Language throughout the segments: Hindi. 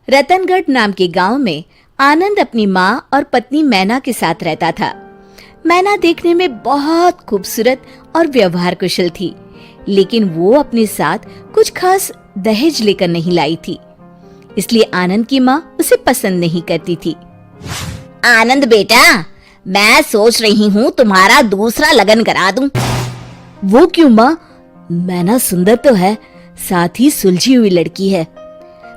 रतनगढ़ नाम के गांव में आनंद अपनी माँ और पत्नी मैना के साथ रहता था। मैना देखने में बहुत खूबसूरत और व्यवहार कुशल थी, लेकिन वो अपने साथ कुछ खास दहेज लेकर नहीं लाई थी, इसलिए आनंद की माँ उसे पसंद नहीं करती थी। आनंद बेटा, मैं सोच रही हूँ तुम्हारा दूसरा लगन करा दूं। वो क्यों माँ? मैना सुंदर तो है, साथ ही सुलझी हुई लड़की है।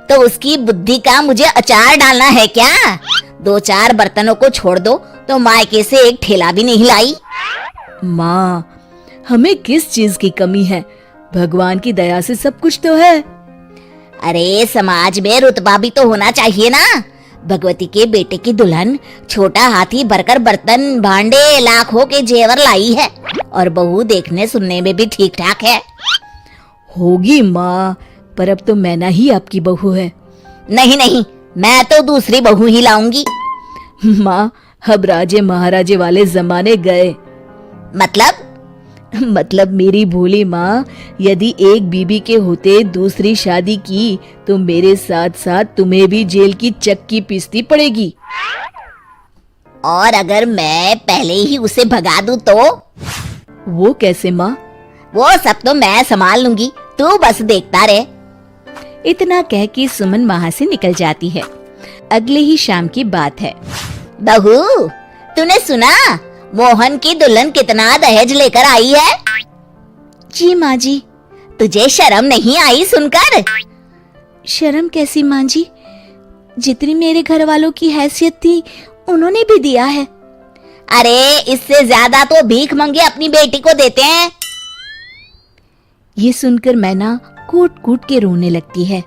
तो उसकी बुद्धि का मुझे अचार डालना है क्या? 2-4 बर्तनों को छोड़ दो तो मायके से एक ठेला भी नहीं लाई। माँ, हमें किस चीज की कमी है? भगवान की दया से सब कुछ तो है। अरे समाज में रुतबा भी तो होना चाहिए ना। भगवती के बेटे की दुल्हन छोटा हाथी भरकर बर्तन भांडे लाखों के जेवर लाई है, और बहू देखने सुनने में भी ठीक ठाक है। होगी माँ, पर अब तो मैना ही आपकी बहू है। नहीं नहीं, मैं तो दूसरी बहू ही लाऊंगी। माँ, अब राजे महाराजे वाले जमाने गए। मतलब मेरी भोली माँ, यदि एक बीबी के होते दूसरी शादी की तो मेरे साथ साथ तुम्हें भी जेल की चक्की पीसती पड़ेगी। और अगर मैं पहले ही उसे भगा दूं तो? वो कैसे माँ? वो सब तो मैं संभाल लूंगी, तू बस देखता रहे। इतना कह के सुमन वहाँ से निकल जाती है। अगले ही शाम की बात है। बहू, तूने सुना मोहन की दुल्हन कितना दहेज लेकर आई है? जी माँ जी। तुझे शर्म नहीं आई सुनकर? शर्म कैसी माँ जी? जितनी मेरे घर वालों की हैसियत थी उन्होंने भी दिया है। अरे इससे ज्यादा तो भीख मंगे अपनी बेटी को देते हैं। ये सुनकर मैना कूट कूट के रोने लगती है।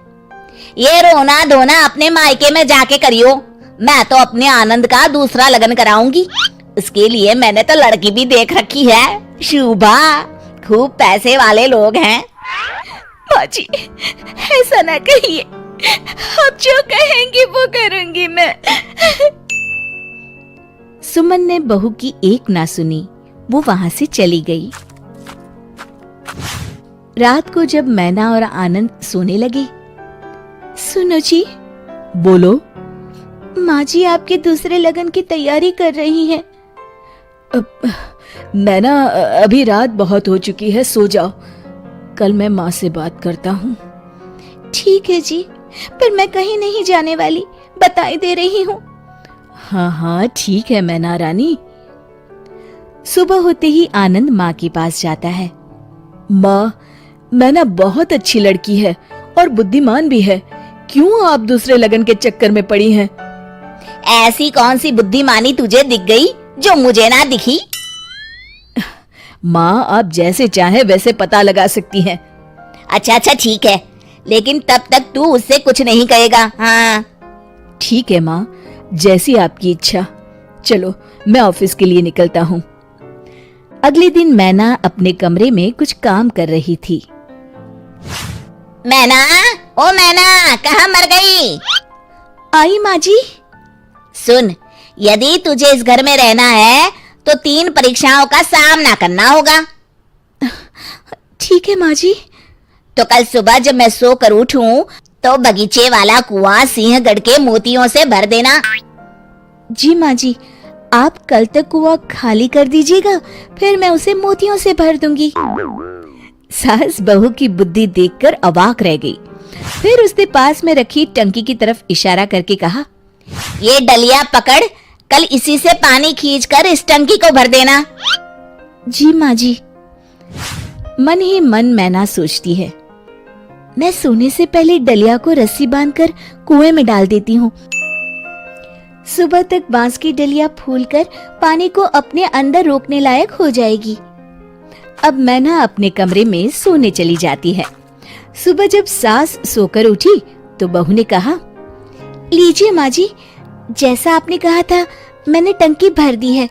ये रोना धोना अपने मायके में जाके करियो, मैं तो अपने आनंद का दूसरा लगन कराऊंगी। उसके लिए मैंने तो लड़की भी देख रखी है, शुभा। खूब पैसे वाले लोग हैं। माँ जी, ऐसा ना कहिए, आप जो कहेंगी वो करूंगी मैं। सुमन ने बहू की एक ना सुनी, वो वहां से चली गई। रात को जब मैना और आनंद सोने लगे, सुनो जी। बोलो। माँ जी आपके दूसरे लगन की तैयारी कर रही हैं। मैना, अभी रात बहुत हो चुकी है, सो जाओ। कल मैं माँ से बात करता हूँ। ठीक है जी, पर मैं कहीं नहीं जाने वाली, बताई दे रही हूँ। हाँ हाँ ठीक है मैना रानी। सुबह होते ही आनंद माँ के पास जाता है। माँ, मैना बहुत अच्छी लड़की है और बुद्धिमान भी है, क्यों आप दूसरे लगन के चक्कर में पड़ी हैं? ऐसी कौन सी बुद्धिमानी तुझे दिख गई जो मुझे ना दिखी? माँ, आप जैसे चाहे वैसे पता लगा सकती हैं। अच्छा ठीक है, लेकिन तब तक तू उससे कुछ नहीं कहेगा। हाँ ठीक है माँ, जैसी आपकी इच्छा। चलो मैं ऑफिस के लिए निकलता हूँ। अगले दिन मैना अपने कमरे में कुछ काम कर रही थी। मैना, ओ मैना, कहाँ मर गई? आई माँ जी। सुन, यदि तुझे इस घर में रहना है तो 3 परीक्षाओं का सामना करना होगा। ठीक है माँ जी। तो कल सुबह जब मैं सोकर उठूं तो बगीचे वाला कुआं सिंहगढ़ के मोतियों से भर देना। जी माँ जी, आप कल तक कुआं खाली कर दीजिएगा, फिर मैं उसे मोतियों से भर दूंगी। सास बहू की बुद्धि देखकर अवाक रह गई। फिर उसने पास में रखी टंकी की तरफ इशारा करके कहा, ये डलिया पकड़, कल इसी से पानी खींचकर इस टंकी को भर देना। जी माँ जी। मन ही मन मैना सोचती है, मैं सोने से पहले डलिया को रस्सी बांधकर कुएं में डाल देती हूँ। सुबह तक बांस की डलिया फूलकर पानी को अपने अंदर रोकने लायक हो जाएगी। अब मैना अपने कमरे में सोने चली जाती है। सुबह जब सास सोकर उठी तो बहू ने कहा, लीजिए माँ जी, जैसा आपने कहा था मैंने टंकी भर दी है।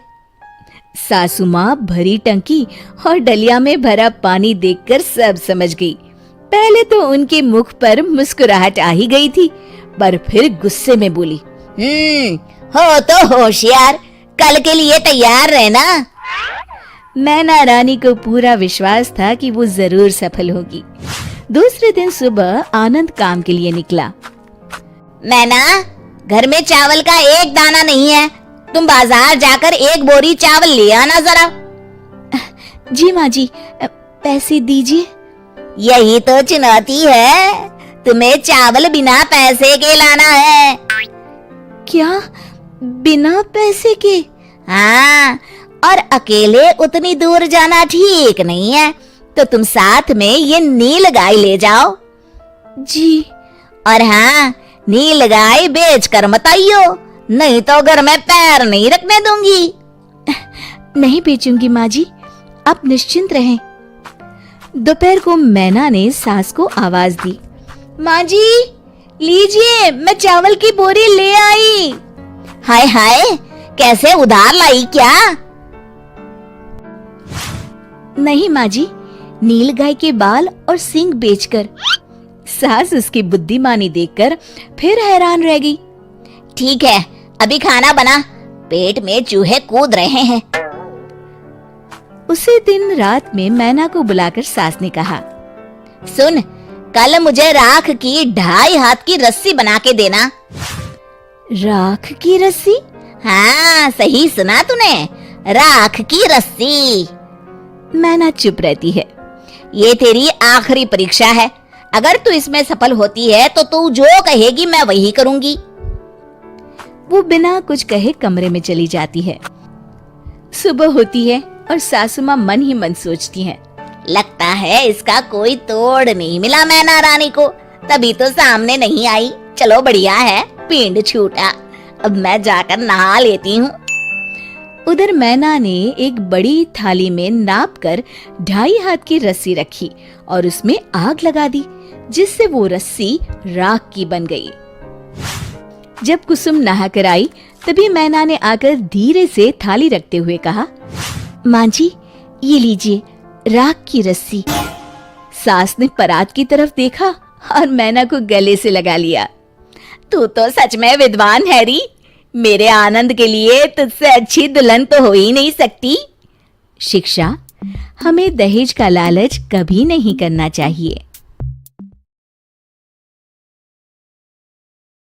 सासू माँ भरी टंकी और डलिया में भरा पानी देखकर सब समझ गई। पहले तो उनके मुख पर मुस्कुराहट आ ही गई थी, पर फिर गुस्से में बोली, हो तो होशियार, कल के लिए तैयार रहना। मैना रानी को पूरा विश्वास था कि वो जरूर सफल होगी। दूसरे दिन सुबह आनंद काम के लिए निकला। मैना, घर में चावल का एक दाना नहीं है, तुम बाजार जाकर एक बोरी चावल ले आना जरा। जी माँ जी, पैसे दीजिए। यही तो चुनौती है, तुम्हें चावल बिना पैसे के लाना है। क्या, बिना पैसे के? हाँ, और अकेले उतनी दूर जाना ठीक नहीं है, तो तुम साथ में ये नील गाय ले जाओ। जी। और हाँ, नील गाय बेच कर मत आइयो, नहीं तो घर में पैर नहीं रखने दूंगी। नहीं बेचूंगी माँ जी, आप निश्चिंत रहें। दोपहर को मैना ने सास को आवाज दी, माँ जी लीजिए, मैं चावल की बोरी ले आई। हाय हाय, कैसे उधार लाई क्या? नहीं माँ जी, नील गाय के बाल और सींग बेचकर। सास उसकी बुद्धिमानी देखकर फिर हैरान रह गई। ठीक है, अभी खाना बना, पेट में चूहे कूद रहे हैं। उसी दिन रात में मैना को बुलाकर सास ने कहा, सुन, कल मुझे राख की 2.5 हाथ की रस्सी बना के देना। राख की रस्सी? हाँ, सही सुना तूने, राख की रस्सी। मैना चुप रहती है। ये तेरी आखिरी परीक्षा है, अगर तू इसमें सफल होती है तो तू जो कहेगी मैं वही करूंगी। वो बिना कुछ कहे कमरे में चली जाती है। सुबह होती है और सासू माँ मन ही मन सोचती हैं, लगता है इसका कोई तोड़ नहीं मिला मैना रानी को, तभी तो सामने नहीं आई। चलो बढ़िया है, पिंड छूटा, अब मैं जाकर नहा लेती हूँ। उधर मैना ने एक बड़ी थाली में नाप कर 2.5 हाथ की रस्सी रखी और उसमें आग लगा दी, जिससे वो रस्सी राख की बन गई। जब कुसुम नहा कर आई, तभी मैना ने आकर धीरे से थाली रखते हुए कहा, माँ जी ये लीजिए राख की रस्सी। सास ने परात की तरफ देखा और मैना को गले से लगा लिया। तू तो सच में विद्वान है री, मेरे आनंद के लिए तुझसे अच्छी दुल्हन तो हो ही नहीं सकती। शिक्षा, हमें दहेज का लालच कभी नहीं करना चाहिए।